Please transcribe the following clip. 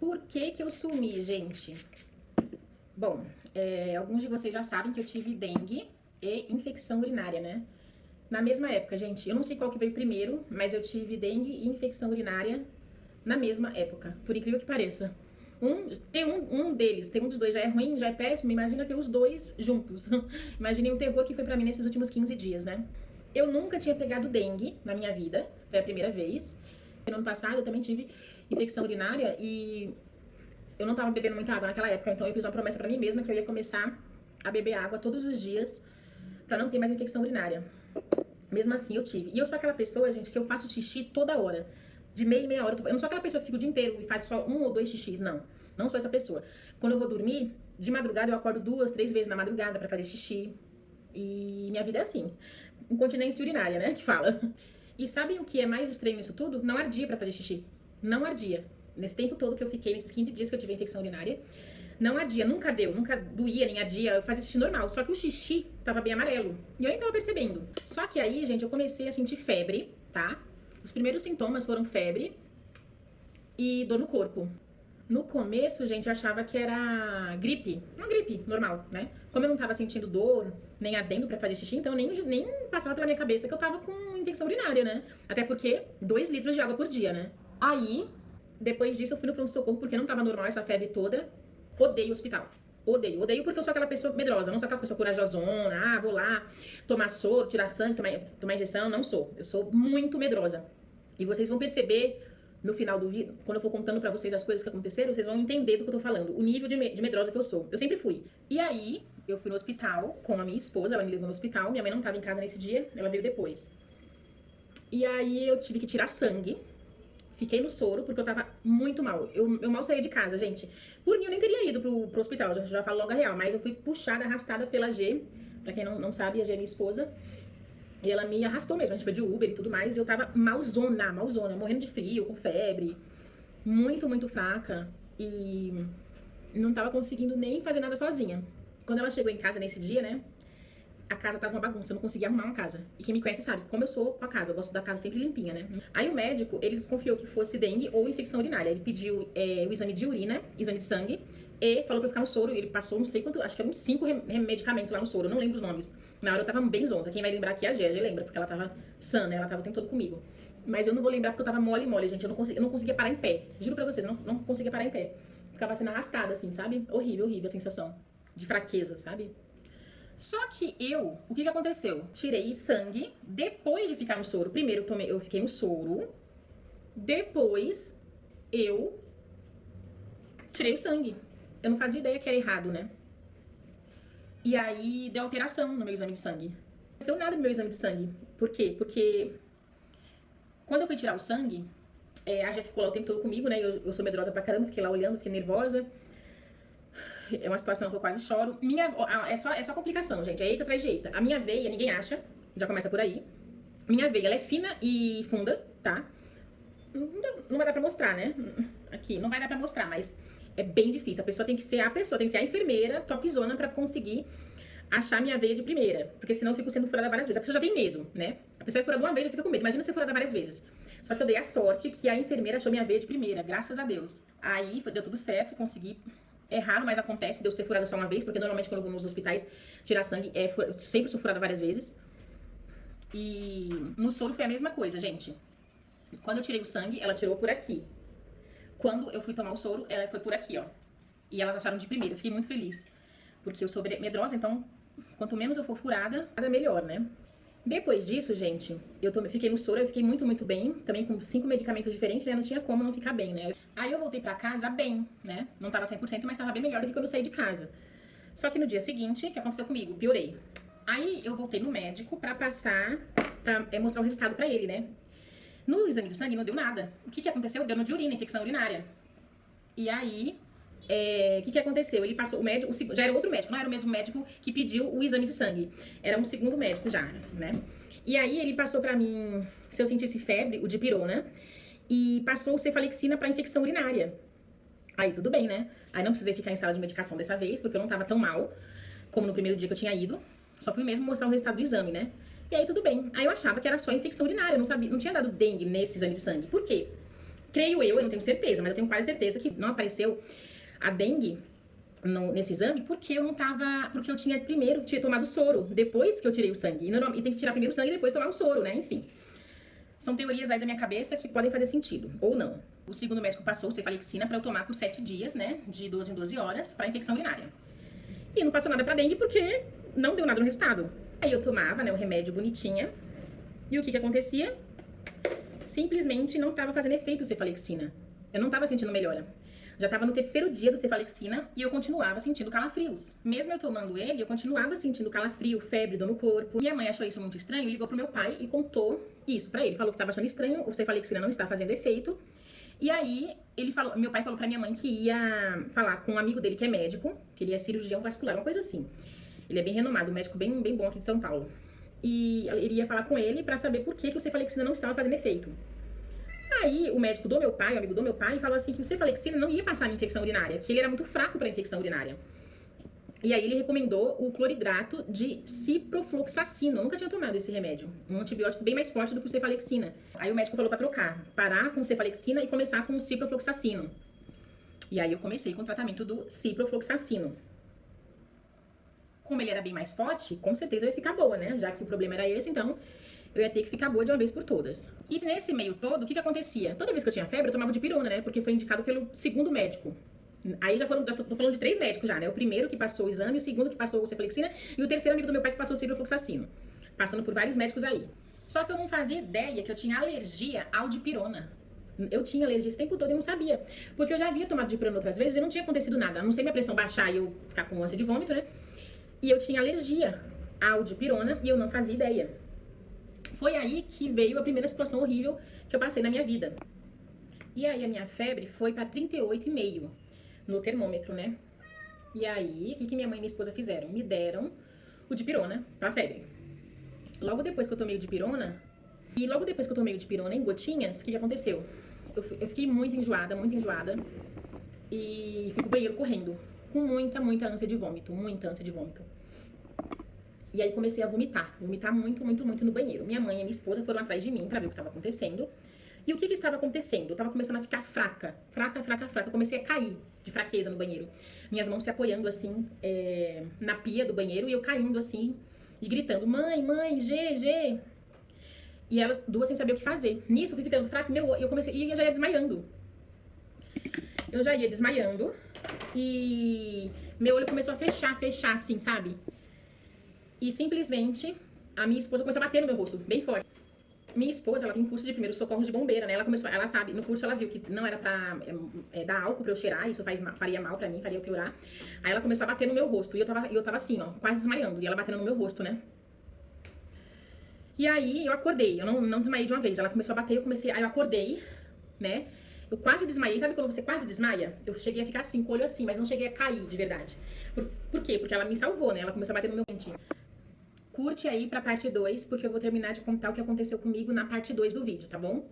Por que que eu sumi, gente? Bom, alguns de vocês já sabem que eu tive dengue e infecção urinária, né? Na mesma época, gente. Eu não sei qual que veio primeiro, mas eu tive dengue e infecção urinária na mesma época, por incrível que pareça. Ter um dos dois já é ruim, já é péssimo, imagina ter os dois juntos. Imaginei o terror que foi pra mim nesses últimos 15 dias, né? Eu nunca tinha pegado dengue na minha vida, foi a primeira vez. No ano passado eu também tive infecção urinária e eu não tava bebendo muita água naquela época, então eu fiz uma promessa pra mim mesma que eu ia começar a beber água todos os dias pra não ter mais infecção urinária. Mesmo assim, eu tive. E eu sou aquela pessoa, gente, que eu faço xixi toda hora. De meia em meia hora. Eu não sou aquela pessoa que fica o dia inteiro e faz só 1 ou 2 xixis, não. Não sou essa pessoa. Quando eu vou dormir, de madrugada eu acordo 2, 3 vezes na madrugada pra fazer xixi. E minha vida é assim. Incontinência urinária, né, que fala. E sabem o que é mais estranho nisso tudo? Não ardia pra fazer xixi. Não ardia. Nesse tempo todo que eu fiquei, nesses 15 dias que eu tive infecção urinária, não ardia, nunca deu, nunca doía, nem ardia, eu fazia xixi normal. Só que o xixi tava bem amarelo. E eu nem tava percebendo. Só que aí, gente, eu comecei a sentir febre, tá? Os primeiros sintomas foram febre e dor no corpo. No começo, gente, eu achava que era gripe. Uma gripe normal, né? Como eu não tava sentindo dor, nem ardendo pra fazer xixi, então nem passava pela minha cabeça que eu tava com infecção urinária, né? Até porque 2 litros de água por dia, né? Aí, depois disso, eu fui no pronto-socorro porque não tava normal essa febre toda. Odeio o hospital. Odeio porque eu sou aquela pessoa medrosa, não sou aquela pessoa corajosona, vou lá tomar soro, tirar sangue, tomar injeção, não sou. Eu sou muito medrosa. E vocês vão perceber no final do vídeo, quando eu for contando pra vocês as coisas que aconteceram, vocês vão entender do que eu tô falando, o nível de medrosa que eu sou. Eu sempre fui. E aí, eu fui no hospital com a minha esposa, ela me levou no hospital, minha mãe não tava em casa nesse dia, ela veio depois. E aí eu tive que tirar sangue. Fiquei no soro porque eu tava muito mal. Eu mal saía de casa, gente. Por mim, eu nem teria ido pro hospital, já falo logo a real. Mas eu fui puxada, arrastada pela G. Pra quem não sabe, a G é minha esposa. E ela me arrastou mesmo. A gente foi de Uber e tudo mais. E eu tava malzona, morrendo de frio, com febre. Muito fraca. E não tava conseguindo nem fazer nada sozinha. Quando ela chegou em casa nesse dia, né? A casa tava uma bagunça, eu não conseguia arrumar uma casa. E quem me conhece sabe como eu sou com a casa, eu gosto da casa sempre limpinha, né? Aí o médico, ele desconfiou que fosse dengue ou infecção urinária. Ele pediu o exame de urina, exame de sangue, e falou pra eu ficar no soro. E ele passou não sei quanto, acho que eram uns 5 medicamentos lá no soro, eu não lembro os nomes. Na hora eu tava bem zonza, quem vai lembrar aqui é a Gé lembra, porque ela tava sã, né? Ela tava o tempo todo comigo. Mas eu não vou lembrar porque eu tava mole, gente, eu não conseguia parar em pé. Juro pra vocês, eu não conseguia parar em pé. Ficava sendo arrastada, assim, sabe? Horrível a sensação de fraqueza, sabe? Só que o que aconteceu? Tirei sangue depois de ficar no soro. Primeiro eu fiquei no soro, depois eu tirei o sangue. Eu não fazia ideia que era errado, né? E aí deu alteração no meu exame de sangue. Não aconteceu nada no meu exame de sangue. Por quê? Porque quando eu fui tirar o sangue, a Jé ficou lá o tempo todo comigo, né? Eu sou medrosa pra caramba, fiquei lá olhando, fiquei nervosa. É uma situação que eu quase choro. É só complicação, gente. É eita atrás de eita. A minha veia, ninguém acha. Já começa por aí. Minha veia, ela é fina e funda, tá? Não vai dar pra mostrar, né? Aqui, não vai dar pra mostrar, mas é bem difícil. A pessoa tem que ser a enfermeira topzona pra conseguir achar minha veia de primeira. Porque senão eu fico sendo furada várias vezes. A pessoa já tem medo, né? A pessoa é furada uma vez, já fica com medo. Imagina ser furada várias vezes. Só que eu dei a sorte que a enfermeira achou minha veia de primeira, graças a Deus. Aí deu tudo certo, consegui. É raro, mas acontece de eu ser furada só uma vez, porque normalmente quando eu vou nos hospitais tirar sangue, eu sempre sou furada várias vezes. E no soro foi a mesma coisa, gente. Quando eu tirei o sangue, ela tirou por aqui. Quando eu fui tomar o soro, ela foi por aqui, ó. E elas acharam de primeira, eu fiquei muito feliz. Porque eu sou medrosa, então quanto menos eu for furada, melhor, né? Depois disso, gente, fiquei no soro, eu fiquei muito bem, também com 5 medicamentos diferentes, né? Não tinha como não ficar bem, né? Aí eu voltei pra casa bem, né? Não tava 100%, mas tava bem melhor do que quando eu saí de casa. Só que no dia seguinte, o que aconteceu comigo? Piorei. Aí eu voltei no médico pra mostrar o resultado pra ele, né? No exame de sangue não deu nada. O que aconteceu? Deu no de urina, infecção urinária. E aí, o que aconteceu? Ele passou, o médico, já era outro médico, não era o mesmo médico que pediu o exame de sangue. Era um segundo médico já, né? E aí ele passou pra mim, se eu sentisse febre, o dipirona, e passou cefalexina pra infecção urinária. Aí tudo bem, né? Aí não precisei ficar em sala de medicação dessa vez, porque eu não tava tão mal como no primeiro dia que eu tinha ido. Só fui mesmo mostrar o resultado do exame, né? E aí tudo bem. Aí eu achava que era só infecção urinária, eu não tinha dado dengue nesse exame de sangue. Por quê? creio eu não tenho certeza, mas eu tenho quase certeza que não apareceu a dengue nesse exame porque porque eu tinha tomado soro depois que eu tirei o sangue. E tem que tirar primeiro o sangue e depois tomar o soro, né? Enfim. São teorias aí da minha cabeça que podem fazer sentido, ou não. O segundo médico passou cefalexina para eu tomar por 7 dias, né? De 12 em 12 horas, para infecção urinária. E não passou nada pra dengue porque não deu nada no resultado. Aí eu tomava, né, o remédio bonitinha. E o que acontecia? Simplesmente não tava fazendo efeito cefalexina. Eu não tava sentindo melhora. Já tava no 3º dia do cefalexina e eu continuava sentindo calafrios. Mesmo eu tomando ele, eu continuava sentindo calafrio, febre, dor no corpo. Minha mãe achou isso muito estranho, ligou pro meu pai e contou isso pra ele. Falou que tava achando estranho, o cefalexina não está fazendo efeito. E aí, meu pai falou pra minha mãe que ia falar com um amigo dele que é médico, que ele é cirurgião vascular, uma coisa assim. Ele é bem renomado, um médico bem bom aqui de São Paulo. E ele ia falar com ele pra saber por que o cefalexina não estava fazendo efeito. Aí, o médico do meu pai, o amigo do meu pai, falou assim que o cefalexina não ia passar na infecção urinária, que ele era muito fraco pra infecção urinária. E aí, ele recomendou o cloridrato de ciprofloxacino. Eu nunca tinha tomado esse remédio. Um antibiótico bem mais forte do que o cefalexina. Aí, o médico falou pra trocar. Parar com o cefalexina e começar com o ciprofloxacino. E aí, eu comecei com o tratamento do ciprofloxacino. Como ele era bem mais forte, com certeza eu ia ficar boa, né? Já que o problema era esse, então eu ia ter que ficar boa de uma vez por todas. E nesse meio todo, o que acontecia? Toda vez que eu tinha febre, eu tomava dipirona, né? Porque foi indicado pelo segundo médico. Aí já tô falando de 3 médicos já, né? O primeiro que passou o exame, o segundo que passou o cefalexina e o terceiro amigo do meu pai que passou o ciprofloxacino. Passando por vários médicos aí. Só que eu não fazia ideia que eu tinha alergia ao dipirona. Eu tinha alergia esse tempo todo e não sabia. Porque eu já havia tomado dipirona outras vezes e não tinha acontecido nada. A não sei minha pressão baixar e eu ficar com ânsia de vômito, né? E eu tinha alergia ao dipirona e eu não fazia ideia. Foi aí que veio a primeira situação horrível que eu passei na minha vida. E aí a minha febre foi pra 38,5 no termômetro, né? E aí, o que minha mãe e minha esposa fizeram? Me deram o dipirona pra febre. Logo depois que eu tomei o dipirona, em gotinhas, o que aconteceu? Eu fiquei muito enjoada, e fui pro banheiro correndo, com muita ânsia de vômito, E aí comecei a vomitar muito no banheiro. Minha mãe e minha esposa foram atrás de mim pra ver o que estava acontecendo. E o que estava acontecendo? Eu tava começando a ficar fraca. Eu comecei a cair de fraqueza no banheiro. Minhas mãos se apoiando assim, na pia do banheiro e eu caindo assim e gritando, mãe, G. E elas duas sem saber o que fazer. Nisso, eu fui ficando fraca e eu já ia desmaiando. E meu olho começou a fechar assim, sabe? E simplesmente a minha esposa começou a bater no meu rosto, bem forte. Minha esposa, ela tem curso de primeiros socorros de bombeira, né? Ela sabe, no curso ela viu que não era pra dar álcool pra eu cheirar, isso faria mal pra mim, faria eu piorar. Aí ela começou a bater no meu rosto e eu tava assim, ó, quase desmaiando, e ela batendo no meu rosto, né? E aí eu acordei, eu não desmaiei de uma vez, ela começou a bater, aí eu acordei, né? Eu quase desmaiei, sabe quando você quase desmaia? Eu cheguei a ficar assim, com o olho assim, mas não cheguei a cair de verdade. Por quê? Porque ela me salvou, né? Ela começou a bater no meu dente. Curte aí pra parte 2, porque eu vou terminar de contar o que aconteceu comigo na parte 2 do vídeo, tá bom?